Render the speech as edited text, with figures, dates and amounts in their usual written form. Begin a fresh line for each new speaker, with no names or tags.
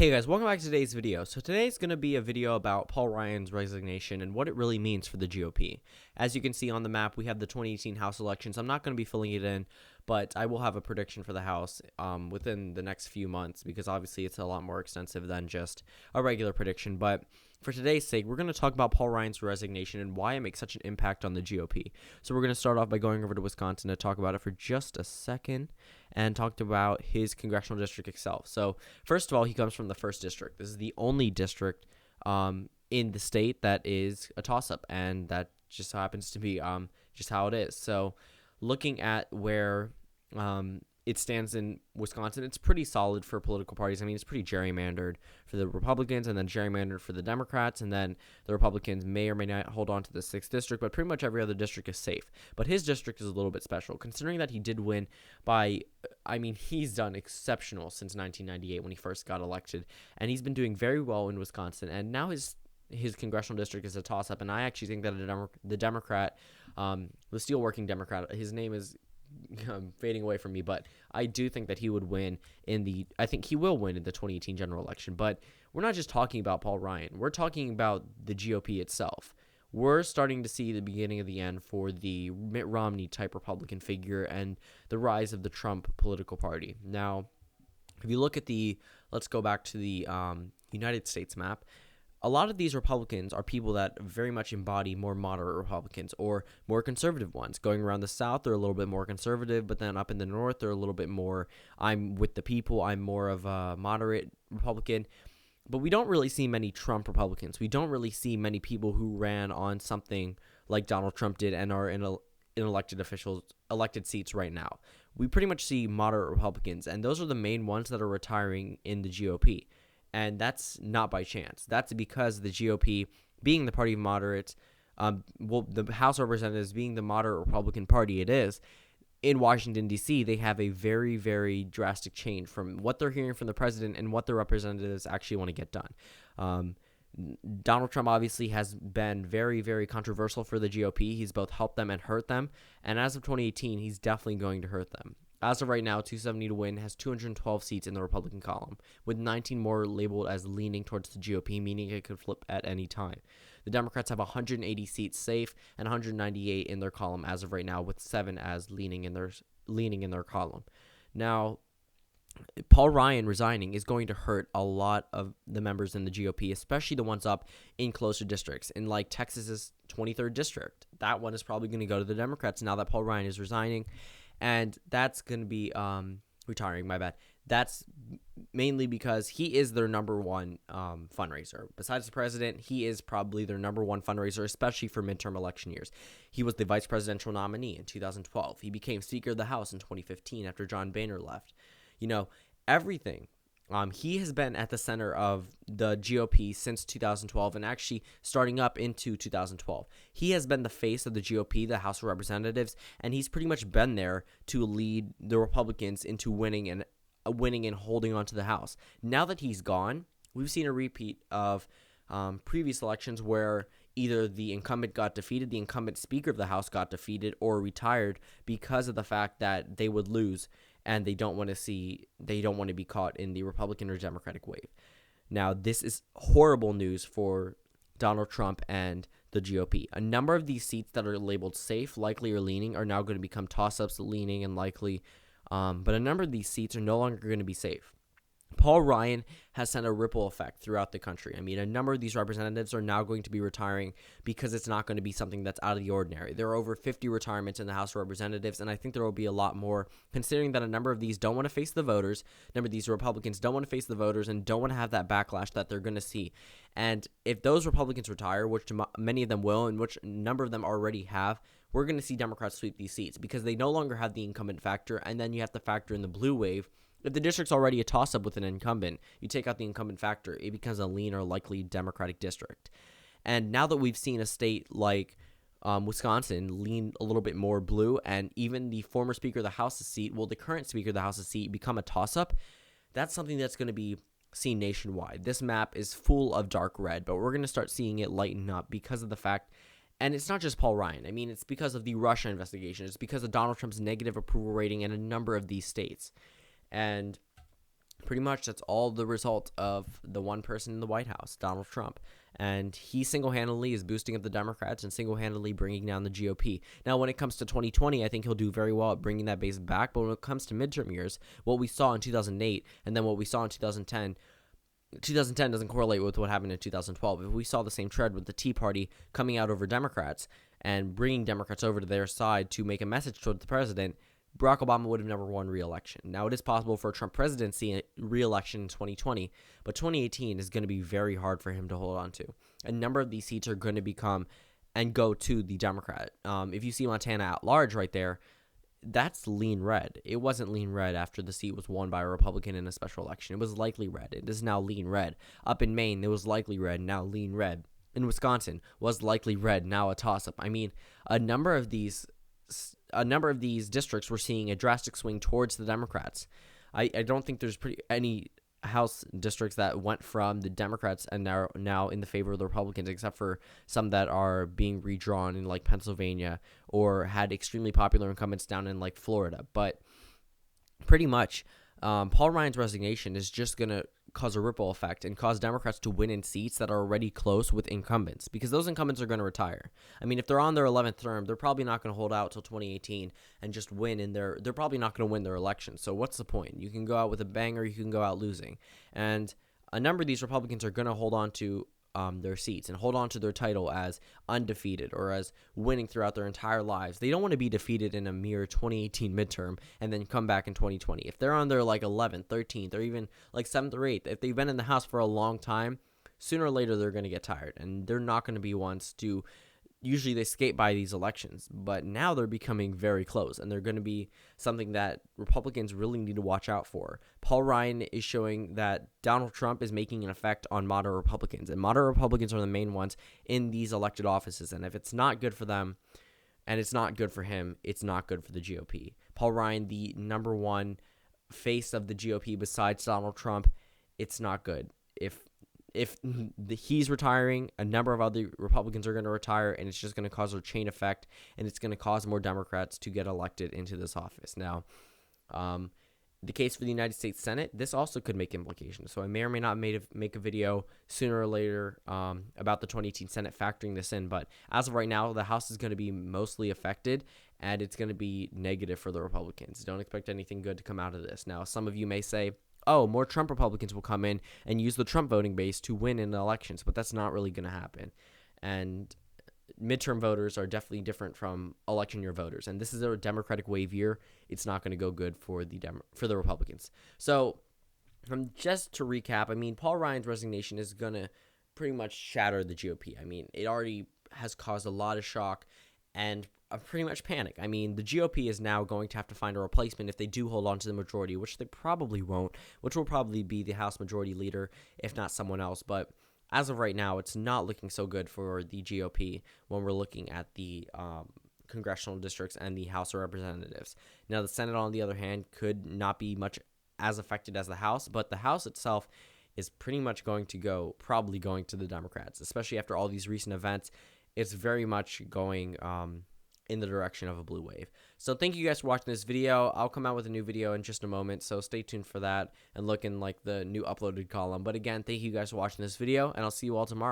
Hey guys, welcome back to today's video. So today's going to be a video about Paul Ryan's resignation and what it really means for the GOP. As you can see on the map, we have the 2018 House elections. I'm not going to be filling it in, but I will have a prediction for the House within the next few months because obviously it's a lot more extensive than just a regular prediction. But for today's sake, we're going to talk about Paul Ryan's resignation and why it makes such an impact on the GOP. So we're going to start off by going over to Wisconsin to talk about it for just a second and talked about his congressional district itself. So first of all, he comes from the 1st District. This is the only district in the state that is a toss-up, and that just happens to be just how it is. So looking at where it stands in Wisconsin, it's pretty solid for political parties. I mean, it's pretty gerrymandered for the Republicans and then gerrymandered for the Democrats, and then the Republicans may or may not hold on to the 6th District, but pretty much every other district is safe. But his district is a little bit special, considering that he did win by, he's done exceptional since 1998 when he first got elected, and he's been doing very well in Wisconsin, and now his congressional district is a toss-up, and I actually think that the Democrat, the steelworking Democrat, his name is fading away from me, but I do think that he would win I think he will win in the 2018 general election. But we're not just talking about Paul Ryan. We're talking about the GOP itself. We're starting to see the beginning of the end for the Mitt Romney type Republican figure and the rise of the Trump political party. Now, if you look at let's go back to the United States map. A lot of these Republicans are people that very much embody more moderate Republicans or more conservative ones. Going around the South, they're a little bit more conservative, but then up in the North, they're a little bit more, I'm with the people, I'm more of a moderate Republican. But we don't really see many Trump Republicans. We don't really see many people who ran on something like Donald Trump did and are in elected seats right now. We pretty much see moderate Republicans, and those are the main ones that are retiring in the GOP. And that's not by chance. That's because the GOP, being the party of moderates, the House of Representatives being the moderate Republican party it is, in Washington, D.C., they have a very, very drastic change from what they're hearing from the president and what the representatives actually want to get done. Donald Trump obviously has been very, very controversial for the GOP. He's both helped them and hurt them. And as of 2018, he's definitely going to hurt them. As of right now, 270 to win has 212 seats in the Republican column, with 19 more labeled as leaning towards the GOP, meaning it could flip at any time. The Democrats have 180 seats safe and 198 in their column as of right now, with 7 as leaning in their column. Now, Paul Ryan resigning is going to hurt a lot of the members in the GOP, especially the ones up in closer districts. In like Texas's 23rd district, that one is probably going to go to the Democrats now that Paul Ryan is resigning. And that's going to be retiring, my bad. That's mainly because he is their number one fundraiser. Besides the president, he is probably their number one fundraiser, especially for midterm election years. He was the vice presidential nominee in 2012. He became Speaker of the House in 2015 after John Boehner left. Everything. He has been at the center of the GOP since 2012 and actually starting up into 2012. He has been the face of the GOP, the House of Representatives, and he's pretty much been there to lead the Republicans into winning and holding on to the House. Now that he's gone, we've seen a repeat of previous elections where either the incumbent got defeated, the incumbent Speaker of the House got defeated, or retired because of the fact that they would lose. And they don't want to be caught in the Republican or Democratic wave. Now, this is horrible news for Donald Trump and the GOP. A number of these seats that are labeled safe, likely, or leaning are now going to become toss-ups, leaning, and likely. But a number of these seats are no longer going to be safe. Paul Ryan has sent a ripple effect throughout the country. A number of these representatives are now going to be retiring because it's not going to be something that's out of the ordinary. There are over 50 retirements in the House of Representatives, and I think there will be a lot more, considering that a number of these don't want to face the voters. A number of these Republicans don't want to face the voters and don't want to have that backlash that they're going to see. And if those Republicans retire, which many of them will, and which a number of them already have, we're going to see Democrats sweep these seats because they no longer have the incumbent factor, and then you have to factor in the blue wave. If the district's already a toss-up with an incumbent, you take out the incumbent factor, it becomes a lean or likely Democratic district. And now that we've seen a state like Wisconsin lean a little bit more blue, and even the former Speaker of the House's seat, the current Speaker of the House's seat, become a toss-up, that's something that's going to be seen nationwide. This map is full of dark red, but we're going to start seeing it lighten up because of the fact. And it's not just Paul Ryan. It's because of the Russia investigation. It's because of Donald Trump's negative approval rating in a number of these states. And Pretty much that's all the result of the one person in the White House, Donald Trump. And he single-handedly is boosting up the Democrats and single-handedly bringing down the GOP. Now, when it comes to 2020, I think he'll do very well at bringing that base back. But when it comes to midterm years, what we saw in 2008 and then what we saw in 2010 doesn't correlate with what happened in 2012. If we saw the same trend with the Tea Party coming out over Democrats and bringing Democrats over to their side to make a message toward the president, Barack Obama would have never won re-election. Now, it is possible for a Trump presidency re-election in 2020, but 2018 is going to be very hard for him to hold on to. A number of these seats are going to become and go to the Democrat. If you see Montana at large right there, that's lean red. It wasn't lean red after the seat was won by a Republican in a special election. It was likely red. It is now lean red. Up in Maine, it was likely red, now lean red. In Wisconsin, was likely red, now a toss-up. I mean, a number of these districts we're seeing a drastic swing towards the Democrats. I don't think there's any House districts that went from the Democrats and now in the favor of the Republicans, except for some that are being redrawn in like Pennsylvania or had extremely popular incumbents down in like Florida. But pretty much, Paul Ryan's resignation is just going to cause a ripple effect and cause Democrats to win in seats that are already close with incumbents, because those incumbents are going to retire. I mean, if they're on their 11th term, they're probably not going to hold out till 2018 and just win, and they're probably not going to win their election. So what's the point? You can go out with a bang or you can go out losing. And a number of these Republicans are going to hold on to their seats and hold on to their title as undefeated or as winning throughout their entire lives. They don't want to be defeated in a mere 2018 midterm and then come back in 2020. If they're on their like 11th, 13th, or even like 7th or 8th, if they've been in the House for a long time, sooner or later they're going to get tired, and they're not going to be ones to. Usually they skate by these elections, but now they're becoming very close, and they're going to be something that Republicans really need to watch out for. Paul Ryan is showing that Donald Trump is making an effect on moderate Republicans, and moderate Republicans are the main ones in these elected offices, and if it's not good for them and it's not good for him, it's not good for the GOP. Paul Ryan, the number one face of the GOP besides Donald Trump, it's not good. If he's retiring, a number of other Republicans are going to retire, and it's just going to cause a chain effect, and it's going to cause more Democrats to get elected into this office. Now, the case for the United States Senate, this also could make implications. So I may or may not make a video sooner or later about the 2018 Senate factoring this in, but as of right now, the House is going to be mostly affected, and it's going to be negative for the Republicans. Don't expect anything good to come out of this. Now, some of you may say, oh, more Trump Republicans will come in and use the Trump voting base to win in the elections, but that's not really going to happen. And midterm voters are definitely different from election year voters, and this is a Democratic wave year. It's not going to go good for the Republicans. So, just to recap, I mean, Paul Ryan's resignation is going to pretty much shatter the GOP. I mean, it already has caused a lot of shock and pretty much panic. I mean, the GOP is now going to have to find a replacement if they do hold on to the majority, which they probably won't, which will probably be the House Majority Leader, if not someone else. But as of right now, it's not looking so good for the GOP when we're looking at the congressional districts and the House of Representatives. Now, the Senate, on the other hand, could not be much as affected as the House, but the House itself is pretty much probably going to the Democrats, especially after all these recent events. It's very much going in the direction of a blue wave. So thank you guys for watching this video. I'll come out with a new video in just a moment, so stay tuned for that and look in like the new uploaded column. But again, thank you guys for watching this video, and I'll see you all tomorrow.